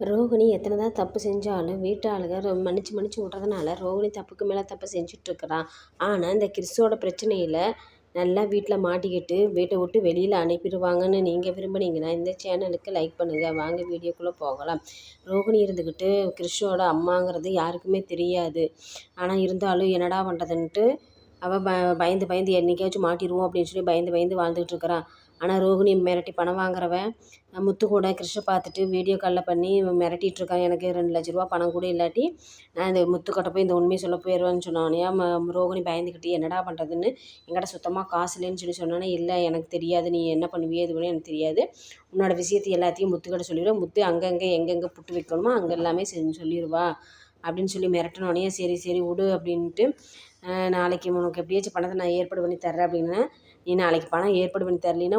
ரோகிணி எத்தனை தான் தப்பு செஞ்சாலும் வீட்டு ஆளுங்க மன்னிச்சு மன்னிச்சு விட்றதுனால ரோகிணி தப்புக்கு மேலே தப்பு செஞ்சிட்ருக்கிறான். ஆனால் இந்த கிறிஸோட பிரச்சனையில் நல்லா வீட்டில் மாட்டிக்கிட்டு வீட்டை விட்டு வெளியில் அனுப்பிடுவாங்கன்னு நீங்கள் விரும்புனீங்கன்னா இந்த சேனலுக்கு லைக் பண்ணுங்கள். வாங்க வீடியோக்குள்ளே போகலாம். ரோகிணி இருந்துக்கிட்டு கிறிஸோட அம்மாங்கிறது யாருக்குமே தெரியாது. ஆனால் இருந்தாலும் என்னடா பண்ணுறதுன்ட்டு அவள் பயந்து பயந்து என்றைக்காச்சும் மாட்டிடுவோம் அப்படின்னு சொல்லி பயந்து பயந்து வாழ்ந்துக்கிட்டு இருக்கிறான். ஆனால் ரோகிணி மிரட்டி பணம் வாங்குறவன் முத்து கூட கிறிஷை பார்த்துட்டு வீடியோ காலில் பண்ணி மிரட்டிகிட்டு இருக்கான். எனக்கு 2,00,000 பணம் கூட இல்லாட்டி நான் இந்த முத்துக்கிட்ட போய் இந்த உண்மையை சொல்ல போயிடுவேன்னு சொன்னோன்னே ரோகிணி பயந்துக்கிட்டு என்னடா பண்ணுறதுன்னு என்கிட்ட சுத்தமாக காசு இல்லைன்னு சொல்லி சொன்னோன்னே, இல்லை எனக்கு தெரியாது, நீ என்ன பண்ணுவியே இது பண்ணி எனக்கு தெரியாது, உன்னோட விஷயத்தை எல்லாத்தையும் முத்துக்கிட்ட சொல்லிடுவேன், முத்து அங்கங்கே எங்கெங்கே புட்டு வைக்கணுமோ அங்கே எல்லாமே சொல்லிடுவா அப்படின்னு சொல்லி மிரட்டினோடனே சரி சரி விடு அப்படின்ட்டு, நாளைக்கு உனக்கு எப்படியாச்சும் பணத்தை நான் ஏற்பாடு பண்ணி தர்றேன் அப்படின்னா, நீ நாளைக்கு பணம் ஏற்பாடு பண்ணி தரலின்னா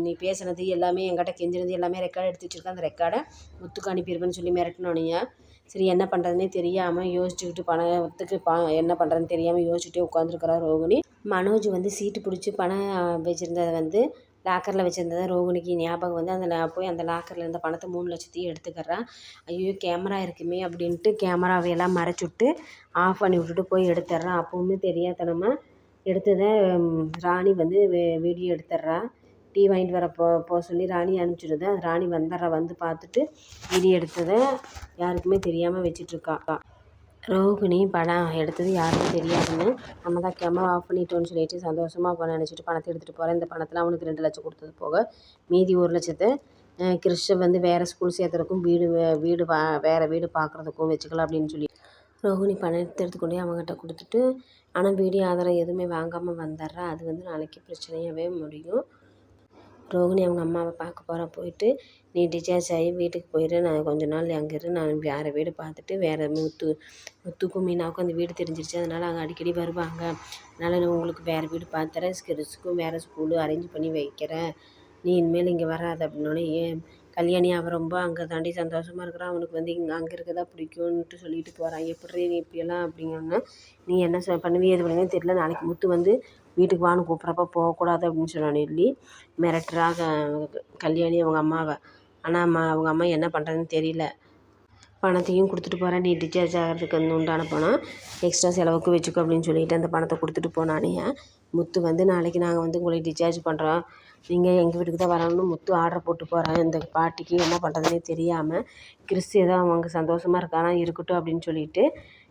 நீ பேசுனது எல்லாமே என்கிட்ட கெஞ்சினது எல்லாமே ரெக்கார்டு எடுத்து வச்சுருக்கேன், அந்த ரெக்கார்டை முத்துக்கு அனுப்பிடுவேன்னு சொல்லி மிரட்டினோடனே சரி என்ன பண்ணுறதுனே தெரியாமல் யோசிச்சுக்கிட்டு பணத்துக்கு என்ன பண்ணுறதுன்னு தெரியாமல் யோசிச்சுட்டே உட்காந்துருக்குறா ரோகிணி. மனோஜ் சீட்டு பிடிச்சி பணம் வச்சுருந்ததை லாக்கரில் வச்சுருந்ததை ரோகிணிக்கு ஞாபகம் அந்த போய் அந்த லாக்கரில் இருந்த பணத்தை 3,00,000 எடுத்துக்கிறா. ஐயோ கேமரா இருக்குமே அப்படின்ட்டு கேமராவையெல்லாம் மறைச்சுட்டு ஆஃப் பண்ணி விட்டுட்டு போய் எடுத்துட்றான். அப்போவுமே தெரியாதனமாக எடுத்ததை ராணி வீடியோ எடுத்துட்றா. டீ வாங்கிட்டு வர போக சொல்லி ராணி அனுப்பிச்சிடுது. அது ராணி வந்து பார்த்துட்டு வீடியோ எடுத்ததை யாருக்குமே தெரியாமல் வச்சிட்ருக்கா. ரோகிணி படம் எடுத்தது யாருக்கும் தெரியாதுன்னு நம்ம தான் கேமரா ஆஃப் பண்ணிட்டோன்னு சொல்லிட்டு சந்தோஷமாக நினச்சிட்டு பணத்தை எடுத்துகிட்டு போகிறேன். இந்த பணத்தில் அவனுக்கு 2,00,000 கொடுத்தது போக மீதி 1,00,000 கிறிஷை வேறு ஸ்கூல் சேர்த்துறதுக்கும் வீடு வேறு வீடு பார்க்குறதுக்கும் வச்சுக்கலாம் அப்படின்னு சொல்லி ரோகிணி பணத்தை எடுத்துக்கொண்டே அவங்ககிட்ட கொடுத்துட்டு, ஆனால் வீடியோ ஆதாரம் எதுவுமே வாங்காமல் வந்துடுறா. அது நாளைக்கு பிரச்சனையாகவே முடியும். ரோகிணி அவங்க அம்மாவை பார்க்க போயிட்டு நீ டிஸ்சார்ஜ் ஆகி வீட்டுக்கு போயிடு, நான் கொஞ்ச நாள் அங்கே இரு, நான் வேறு வீடு பார்த்துட்டு வேறு முத்துக்கும் மீனாவுக்கும் அந்த வீடு தெரிஞ்சிருச்சு, அதனால் அங்கே அடிக்கடி வருவாங்க, அதனால் நான் உங்களுக்கு வேறு வீடு பார்த்துறேன், கிறிஸுக்கும் வேறு ஸ்கூலு அரேஞ்ச் பண்ணி வைக்கிறேன், நீ இனிமேல் இங்கே வராது அப்படின்னோடனே ஏன் கல்யாணி அவன் ரொம்ப அங்கே தாண்டி சந்தோஷமாக இருக்கிறான், அவனுக்கு இங்கே அங்கே இருக்கதா பிடிக்கும்ன்ட்டு சொல்லிட்டு போகிறான். எப்படி நீ இப்படியெல்லாம் அப்படிங்கன்னா நீ என்ன பண்ணுவியே இது பண்ணுவேன்னு தெரியல, நாளைக்கு முத்து வீட்டுக்கு வான்னு கூப்பிட்றப்ப போகக்கூடாது அப்படின்னு சொன்னான்னு சொல்லி மிரட்டுறாக கல்யாணி அவங்க அம்மாவை. ஆனால் அவங்க அம்மா என்ன பண்ணுறதுன்னு தெரியல. பணத்தையும் கொடுத்துட்டு போகிறேன், நீ டிஸ்சார்ஜ் ஆகிறதுக்கு உண்டான பணம் எக்ஸ்ட்ரா செலவுக்கு வச்சுக்கோ அப்படின்னு சொல்லிட்டு அந்த பணத்தை கொடுத்துட்டு போனானே. முத்து நாளைக்கு நாங்கள் உங்களை டிஸ்சார்ஜ் பண்ணுறோம், நீங்கள் எங்கள் வீட்டுக்கு தான் வரணும்னு முத்து ஆர்டர் போட்டு போகிறேன். இந்த பாட்டிக்கு என்ன பண்ணுறதுனே தெரியாமல் கிறிஸ் ஏதோ அவங்க சந்தோஷமாக இருக்கானா இருக்கட்டும் அப்படின்னு சொல்லிட்டு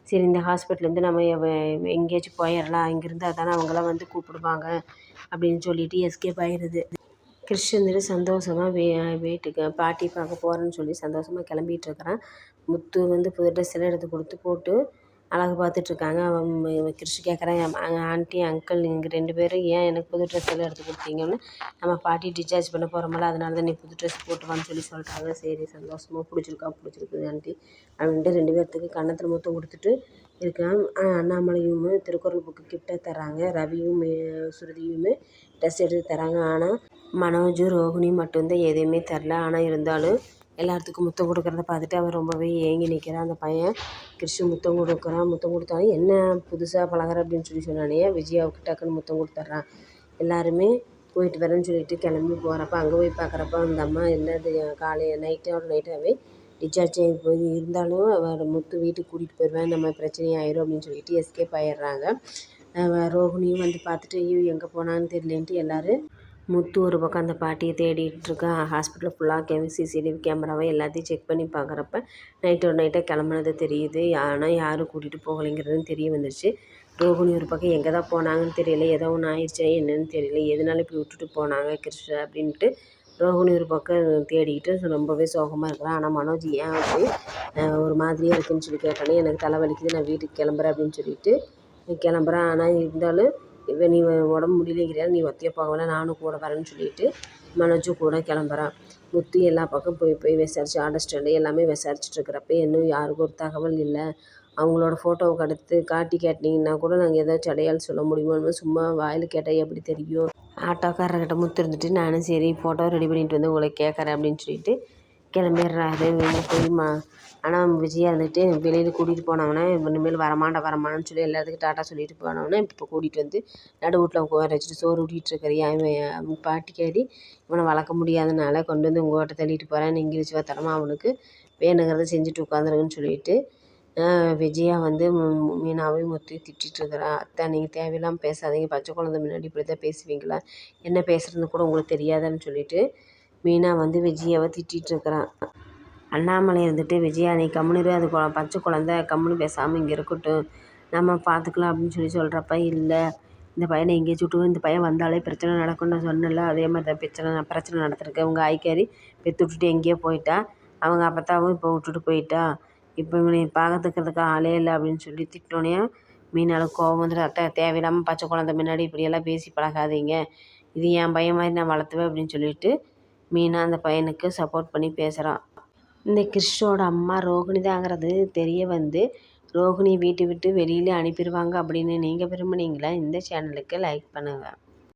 சரி இந்த ஹாஸ்பிட்டல்லேருந்து நம்ம எங்கேயாச்சும் போயிடலாம், இங்கேருந்து அதானே அவங்களாம் கூப்பிடுவாங்க அப்படின்னு சொல்லிட்டு எஸ்கேப் ஆயிடுது. கிறிஸ் சந்தோஷமாக வீட்டுக்கு பாட்டி பார்க்க போகிறேன்னு சொல்லி சந்தோஷமாக கிளம்பிகிட்ருக்கிறான். முத்து புது ட்ரெஸ் எல்லாம் எடுத்து கொடுத்து போட்டு அழகு பார்த்துட்ருக்காங்க. அவன் கிறிஸ் கேட்குறான், ஆண்டி அங்கிள் நீங்கள் 2 பேரும் ஏன் எனக்கு புது ட்ரெஸ் எல்லாம் எடுத்து கொடுத்தீங்கன்னு, நம்ம பாட்டி டிஸ்சார்ஜ் பண்ண போகிறோம்ல அதனால தான் நீ புது ட்ரெஸ் போட்டுவான்னு சொல்லி சொல்கிறாங்க. சரி சந்தோஷமாக பிடிச்சிருக்குது ஆண்டி அப்படின்ட்டு 2 பேர்த்துக்கு கன்னத்தில் முத்தம் கொடுத்துட்டு இருக்கான். அண்ணாமலையும் திருக்குறள் புக்கு கிஃப்டாக தராங்க, ரவியும் சுருதியும் ட்ரெஸ் எடுத்து தராங்க. ஆனால் மனோஜ் ரோகிணி மட்டும்தான் எதுவுமே தரல. ஆனால் இருந்தாலும் எல்லாத்துக்கும் முத்தம் கொடுக்குறத பார்த்துட்டு அவன் ரொம்பவே ஏங்கி நிற்கிறான். அந்த பையன் கிறிஷு முத்தம் கொடுக்குறான். முத்தம் கொடுத்தாலும் என்ன புதுசாக பழகுற அப்படின்னு சொல்லி சொன்னானே, விஜயாவுக்கு டக்குன்னு முத்தம் கொடுத்துட்றான். எல்லாருமே போயிட்டு வரேன்னு சொல்லிட்டு கிளம்பி போகிறப்ப அங்கே போய் பார்க்குறப்ப அந்த அம்மா என்னது நைட்டாகவே டிஸ்சார்ஜ் ஆகி போய் இருந்தாலும் அவர் முத்து வீட்டுக்கு கூட்டிகிட்டு போயிடுவேன், நம்ம பிரச்சனையாயிரும் அப்படின்னு சொல்லிட்டு எஸ்கேப் ஆயிடுறாங்க. ரோகிணியும் பார்த்துட்டு ஐயோ எங்கே போனான்னு தெரியலேன்ட்டு எல்லோரும் முத்து ஒரு பக்கம் அந்த பாட்டியை தேடிட்டுருக்கான். ஹாஸ்பிட்டல் ஃபுல்லாக சிசிடிவி கேமராவை எல்லாத்தையும் செக் பண்ணி பார்க்குறப்ப நைட்டாக கிளம்புனது தெரியுது. ஆனால் யாரும் கூட்டிகிட்டு போகலைங்கிறதும் தெரிய வந்துடுச்சு. ரோகிணி ஒரு பக்கம் எங்கே தான் போனாங்கன்னு தெரியல, ஏதோ ஒன்று ஆயிடுச்சா என்னன்னு தெரியல, எதனால இப்படி விட்டுட்டு போனாங்க கிறிஷ் அப்படின்ட்டு ரோகிணி ஒரு பக்கம் தேடிக்கிட்டு ரொம்பவே சோகமாக இருக்கிறான். ஆனால் மனோஜ் ஏன் அப்படி ஒரு மாதிரியாக இருக்குதுன்னு சொல்லி கேட்டோன்னே, எனக்கு தலைவலிக்குது நான் வீட்டுக்கு கிளம்புறேன் அப்படின்னு சொல்லிட்டு கிளம்புறான். ஆனால் இருந்தாலும் நீ உடம்பு முடியலைங்கிறியா, நீ ஒத்தையாக போகல நானும் கூட வரேன்னு சொல்லிட்டு மனோஜும் கூட கிளம்புறான். முத்து எல்லா பக்கம் போய் விசாரிச்சு ஆட்டோ ஸ்டாண்டு எல்லாமே விசாரிச்சுட்ருக்கிறப்ப இன்னும் யாருக்கும் ஒரு தகவல் இல்லை. அவங்களோட ஃபோட்டோவை எடுத்து காட்டினீங்கன்னா கூட நாங்கள் ஏதாச்சும் அடையாளம் சொல்ல முடியுமோ, சும்மா வாயில் கேட்டால் எப்படி தெரியும். ஆட்டோக்காரர்கிட்ட முத்து இருந்துட்டு நானும் சரி ஃபோட்டோ ரெடி பண்ணிட்டு உங்களை கேட்குறேன் அப்படின்னு சொல்லிட்டு கிளம்பிடுறாரு. போய் ஆனால் விஜயா வெளியில் கூட்டிகிட்டு போனவனே இனிமேல் வரமாட்டான்னு சொல்லி எல்லாத்துக்கும் டாட்டா சொல்லிட்டு போனவனே இப்போ கூட்டிகிட்டு நடு வீட்டில் உட்கார வச்சுட்டு சோறு ஊட்டிகிட்டு இருக்கிறியா, அவன் பாட்டிக்காரி இவனை வளர்க்க முடியாதனால கொண்டு உங்கள் வீட்டை தள்ளிட்டு போகிறேன், இங்கிலீஷ் வார்த்தனமாக அவனுக்கு வேணுங்கிறத செஞ்சுட்டு உட்காந்துருங்கன்னு சொல்லிட்டு விஜயா வந்து மீனாவையும் முத்தையும் திட்டிகிட்ருக்குறா. அத்தை நீங்கள் தேவையில்லாமல் பேசாதீங்க, பச்சை குழந்தை முன்னாடி இப்படி தான் பேசுவீங்களா, என்ன பேசுகிறதுன்னு கூட உங்களுக்கு தெரியாதான்னு சொல்லிட்டு மீனா வந்து விஜயாவை திட்டிகிட்ருக்குறான். அண்ணாமலை இருந்துட்டு விஜயா நீ கம்முனு அது பச்சை குழந்தை கம்முனு பேசாமல் இங்கே இருக்கட்டும், நம்ம பார்த்துக்கலாம் அப்படின்னு சொல்கிறப்ப இல்லை இந்த பையனை எங்கேயாச்சும் விட்டு இந்த பையன் வந்தாலே பிரச்சனை நடக்கும்னு நான் சொன்னல, அதே மாதிரி தான் பிரச்சனை நடத்திருக்கேன். உங்கள் ஆய்க்காரி பெற்று விட்டுட்டு எங்கேயோ போயிட்டா, அவங்க அப்பத்தாவும் இப்போ விட்டுட்டு போயிட்டா, இப்போ இவனை பார்த்துக்கிறதுக்கு ஆளே இல்லை அப்படின்னு சொல்லி திட்டோன்னே மீனால கோவம் வந்துட்டு அத்தை தேவையில்லாமல் பச்சை குழந்தை முன்னாடி இப்படியெல்லாம் பேசி பழகாதீங்க, இது என் பையன் மாதிரி நான் வளர்த்துவேன் அப்படின்னு சொல்லிட்டு மீனா அந்த பையனுக்கு சப்போர்ட் பண்ணி பேசுகிறான். இந்த கிறிஷோட அம்மா ரோகிணி தாங்கிறது தெரிய வந்து ரோகிணி வீட்டை விட்டு வெளியில் அனுப்பிடுவாங்க அப்படின்னு நீங்கள் விரும்புனீங்களா? இந்த சேனலுக்கு லைக் பண்ணுங்கள்.